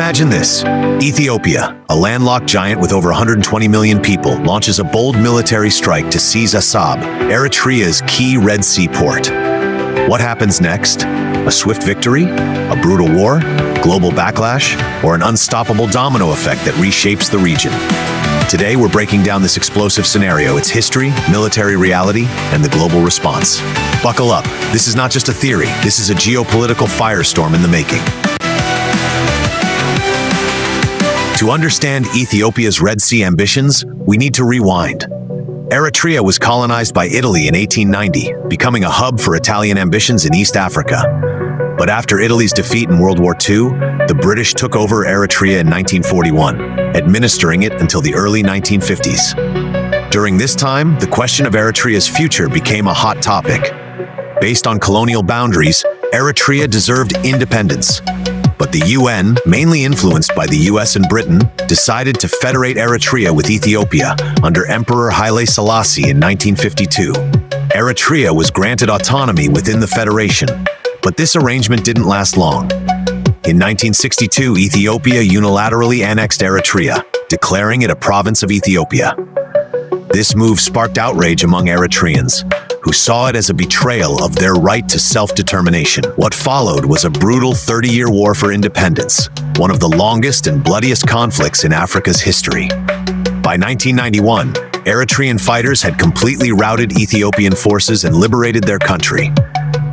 Imagine this. Ethiopia, a landlocked giant with over 120 million people, launches a bold military strike to seize Assab, Eritrea's key Red Sea port. What happens next? A swift victory? A brutal war? Global backlash? Or an unstoppable domino effect that reshapes the region? Today, we're breaking down this explosive scenario, its history, military reality, and the global response. Buckle up. This is not just a theory. This is a geopolitical firestorm in the making. To understand Ethiopia's Red Sea ambitions, we need to rewind. Eritrea was colonized by Italy in 1890, becoming a hub for Italian ambitions in East Africa. But after Italy's defeat in World War II, the British took over Eritrea in 1941, administering it until the early 1950s. During this time, the question of Eritrea's future became a hot topic. Based on colonial boundaries, Eritrea deserved independence. But the UN, mainly influenced by the US and Britain, decided to federate Eritrea with Ethiopia under Emperor Haile Selassie in 1952. Eritrea was granted autonomy within the federation, but this arrangement didn't last long. In 1962, Ethiopia unilaterally annexed Eritrea, declaring it a province of Ethiopia. This move sparked outrage among Eritreans, who saw it as a betrayal of their right to self-determination. What followed was a brutal 30-year war for independence, one of the longest and bloodiest conflicts in Africa's history. By 1991, Eritrean fighters had completely routed Ethiopian forces and liberated their country.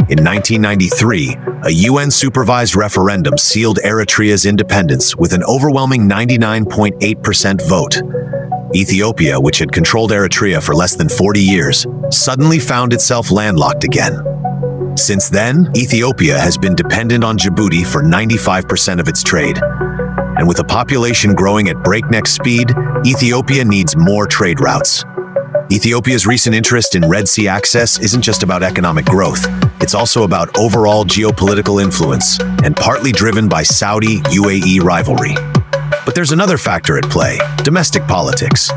In 1993, a UN-supervised referendum sealed Eritrea's independence with an overwhelming 99.8% vote. Ethiopia, which had controlled Eritrea for less than 40 years, suddenly found itself landlocked again. Since then, Ethiopia has been dependent on Djibouti for 95% of its trade. And with a population growing at breakneck speed, Ethiopia needs more trade routes. Ethiopia's recent interest in Red Sea access isn't just about economic growth. It's also about overall geopolitical influence, and partly driven by Saudi-UAE rivalry. But there's another factor at play: domestic politics.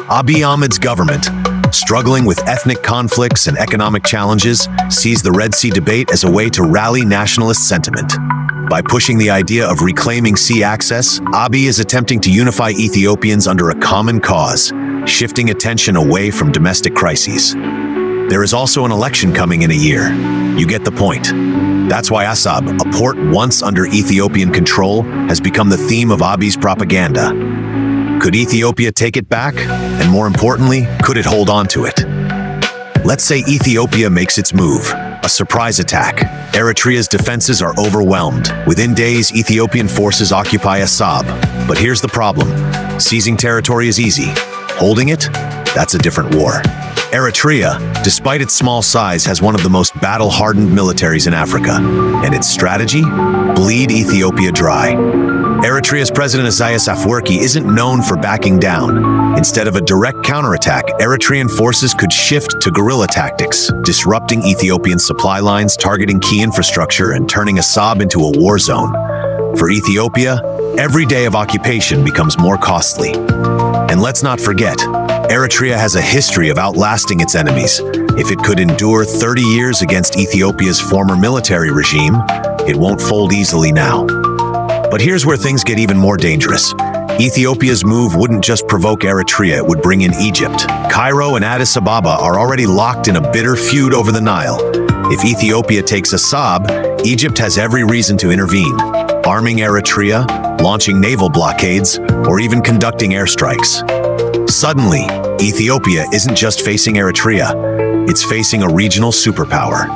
Abiy Ahmed's government, struggling with ethnic conflicts and economic challenges, sees the Red Sea debate as a way to rally nationalist sentiment. By pushing the idea of reclaiming sea access, Abiy is attempting to unify Ethiopians under a common cause, shifting attention away from domestic crises. There is also an election coming in a year. You get the point. That's why Assab, a port once under Ethiopian control, has become the theme of Abiy's propaganda. Could Ethiopia take it back? And more importantly, could it hold on to it? Let's say Ethiopia makes its move, a surprise attack. Eritrea's defenses are overwhelmed. Within days, Ethiopian forces occupy Assab. But here's the problem. Seizing territory is easy. Holding it? That's a different war. Eritrea, despite its small size, has one of the most battle-hardened militaries in Africa. And its strategy? Bleed Ethiopia dry. Eritrea's president Isaias Afwerki isn't known for backing down. Instead of a direct counterattack, Eritrean forces could shift to guerrilla tactics, disrupting Ethiopian supply lines, targeting key infrastructure, and turning Assab into a war zone. For Ethiopia, every day of occupation becomes more costly. And let's not forget, Eritrea has a history of outlasting its enemies. If it could endure 30 years against Ethiopia's former military regime, it won't fold easily now. But here's where things get even more dangerous. Ethiopia's move wouldn't just provoke Eritrea, it would bring in Egypt. Cairo and Addis Ababa are already locked in a bitter feud over the Nile. If Ethiopia takes Assab, Egypt has every reason to intervene, arming Eritrea, launching naval blockades, or even conducting airstrikes. Suddenly, Ethiopia isn't just facing Eritrea, it's facing a regional superpower.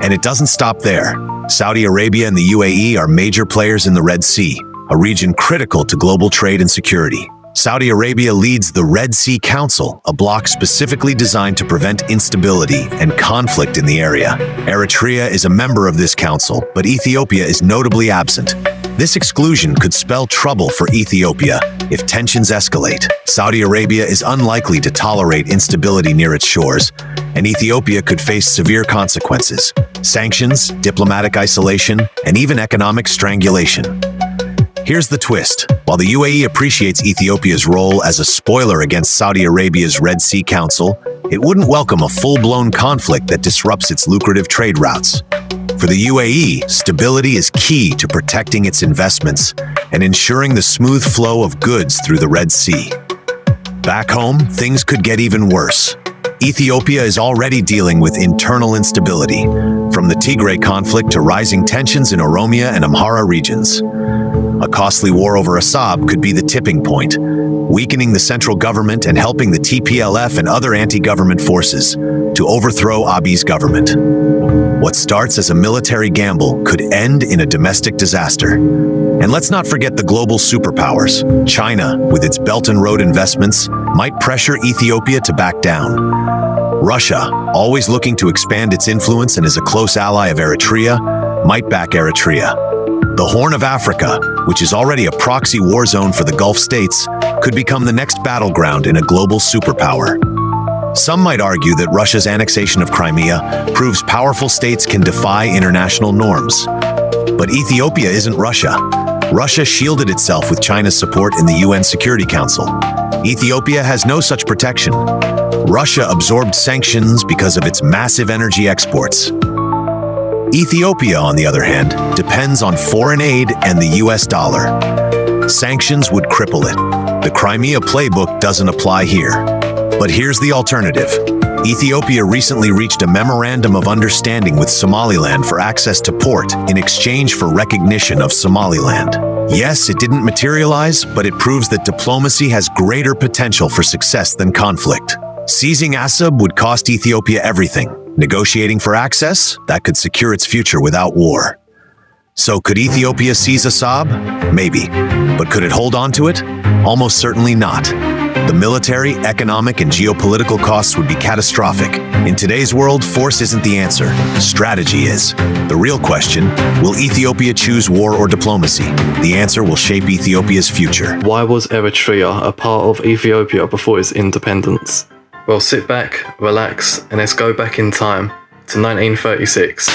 And it doesn't stop there. Saudi Arabia and the UAE are major players in the Red Sea, a region critical to global trade and security. Saudi Arabia leads the Red Sea Council, a bloc specifically designed to prevent instability and conflict in the area. Eritrea is a member of this council, but Ethiopia is notably absent. This exclusion could spell trouble for Ethiopia if tensions escalate. Saudi Arabia is unlikely to tolerate instability near its shores, and Ethiopia could face severe consequences: sanctions, diplomatic isolation, and even economic strangulation. Here's the twist. While the UAE appreciates Ethiopia's role as a spoiler against Saudi Arabia's Red Sea Council, it wouldn't welcome a full-blown conflict that disrupts its lucrative trade routes. For the UAE, stability is key to protecting its investments and ensuring the smooth flow of goods through the Red Sea. Back home, things could get even worse. Ethiopia is already dealing with internal instability, from the Tigray conflict to rising tensions in Oromia and Amhara regions. A costly war over Assab could be the tipping point, weakening the central government and helping the TPLF and other anti-government forces to overthrow Abiy's government. What starts as a military gamble could end in a domestic disaster. And let's not forget the global superpowers. China, with its Belt and Road investments, might pressure Ethiopia to back down. Russia, always looking to expand its influence and is a close ally of Eritrea, might back Eritrea. The Horn of Africa, which is already a proxy war zone for the Gulf states, could become the next battleground in a global superpower. Some might argue that Russia's annexation of Crimea proves powerful states can defy international norms. But Ethiopia isn't Russia. Russia shielded itself with China's support in the UN Security Council. Ethiopia has no such protection. Russia absorbed sanctions because of its massive energy exports. Ethiopia, on the other hand, depends on foreign aid and the US dollar. Sanctions would cripple it. The Crimea playbook doesn't apply here. But here's the alternative. Ethiopia recently reached a memorandum of understanding with Somaliland for access to port in exchange for recognition of Somaliland. Yes, it didn't materialize, but it proves that diplomacy has greater potential for success than conflict. Seizing Assab would cost Ethiopia everything. Negotiating for access, that could secure its future without war. So could Ethiopia seize Assab? Maybe. But could it hold on to it? Almost certainly not. The military, economic, and geopolitical costs would be catastrophic. In today's world, force isn't the answer. Strategy is. The real question, will Ethiopia choose war or diplomacy? The answer will shape Ethiopia's future. Why was Eritrea a part of Ethiopia before its independence? Well, sit back, relax, and let's go back in time to 1936,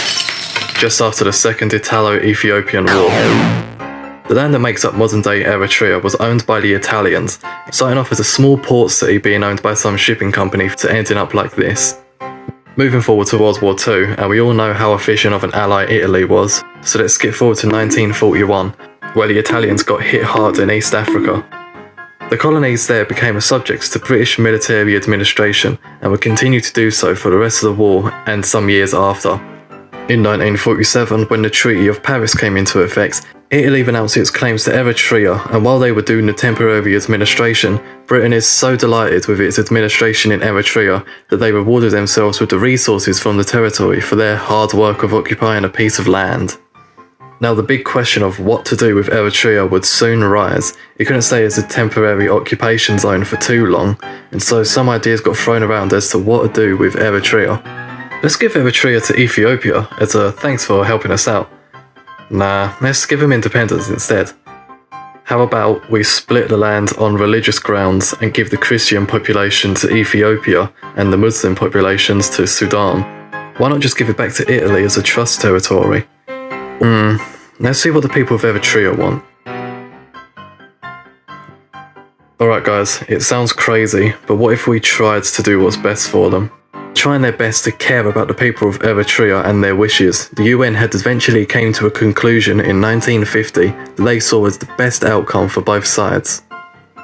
just after the Second Italo-Ethiopian War. The land that makes up modern-day Eritrea was owned by the Italians, starting off as a small port city being owned by some shipping company to ending up like this. Moving forward to World War II, and we all know how efficient of an ally Italy was, so let's skip forward to 1941, where the Italians got hit hard in East Africa. The colonies there became subjects to British military administration and would continue to do so for the rest of the war and some years after. In 1947, when the Treaty of Paris came into effect, Italy renounced its claims to Eritrea, and while they were doing the temporary administration, Britain is so delighted with its administration in Eritrea that they rewarded themselves with the resources from the territory for their hard work of occupying a piece of land. Now the big question of what to do with Eritrea would soon rise. It couldn't stay as a temporary occupation zone for too long, and so some ideas got thrown around as to what to do with Eritrea. Let's give Eritrea to Ethiopia as a thanks for helping us out. Nah, let's give them independence instead. How about we split the land on religious grounds and give the Christian population to Ethiopia and the Muslim populations to Sudan? Why not just give it back to Italy as a trust territory? Let's see what the people of Eritrea want. Alright guys, it sounds crazy, but what if we tried to do what's best for them? Trying their best to care about the people of Eritrea and their wishes, the UN had eventually came to a conclusion in 1950 that they saw as the best outcome for both sides.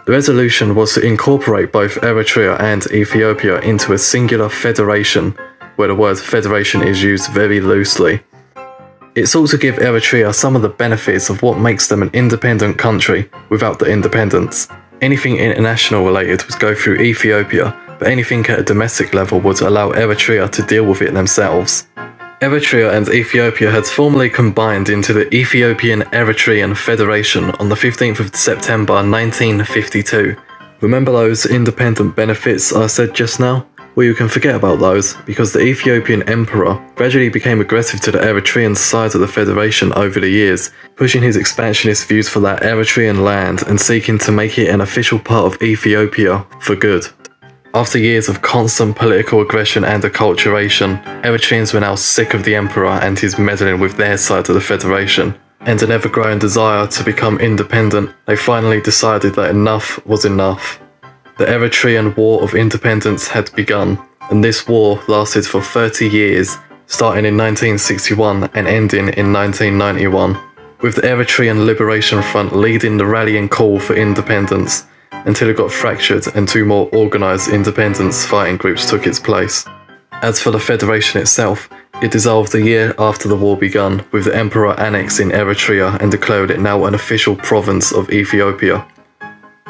The resolution was to incorporate both Eritrea and Ethiopia into a singular federation, where the word federation is used very loosely. It sought to give Eritrea some of the benefits of what makes them an independent country without the independence. Anything international related would go through Ethiopia, but anything at a domestic level would allow Eritrea to deal with it themselves. Eritrea and Ethiopia had formally combined into the Ethiopian Eritrean Federation on the 15th of September 1952. Remember those independent benefits I said just now? Well, you can forget about those, because the Ethiopian emperor gradually became aggressive to the Eritrean side of the federation over the years, pushing his expansionist views for that Eritrean land and seeking to make it an official part of Ethiopia for good. After years of constant political aggression and acculturation, Eritreans were now sick of the emperor and his meddling with their side of the federation, and an ever-growing desire to become independent. They finally decided that enough was enough. The Eritrean War of Independence had begun, and this war lasted for 30 years, starting in 1961 and ending in 1991, with the Eritrean Liberation Front leading the rallying call for independence, until it got fractured and two more organised independence fighting groups took its place. As for the federation itself, it dissolved a year after the war begun, with the emperor annexing Eritrea and declared it now an official province of Ethiopia.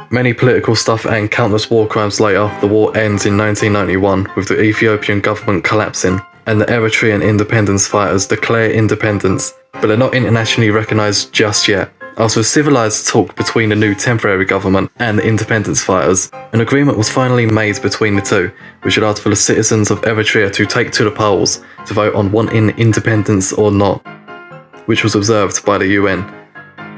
Many political stuff and countless war crimes later, the war ends in 1991 with the Ethiopian government collapsing and the Eritrean independence fighters declare independence, but they're not internationally recognised just yet. After a civilised talk between the new temporary government and the independence fighters, an agreement was finally made between the two, which allowed for the citizens of Eritrea to take to the polls to vote on wanting independence or not, which was observed by the UN.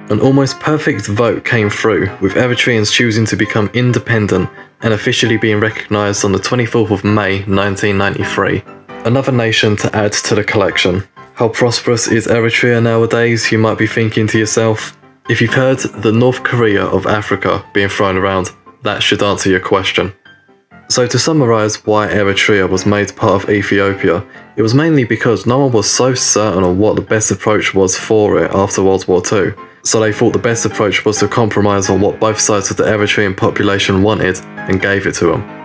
An almost perfect vote came through, with Eritreans choosing to become independent and officially being recognised on the 24th of May 1993. Another nation to add to the collection. How prosperous is Eritrea nowadays, you might be thinking to yourself? If you've heard the North Korea of Africa being thrown around, that should answer your question. So to summarise why Eritrea was made part of Ethiopia, it was mainly because no one was so certain on what the best approach was for it after World War II. So they thought the best approach was to compromise on what both sides of the Eritrean population wanted and gave it to them.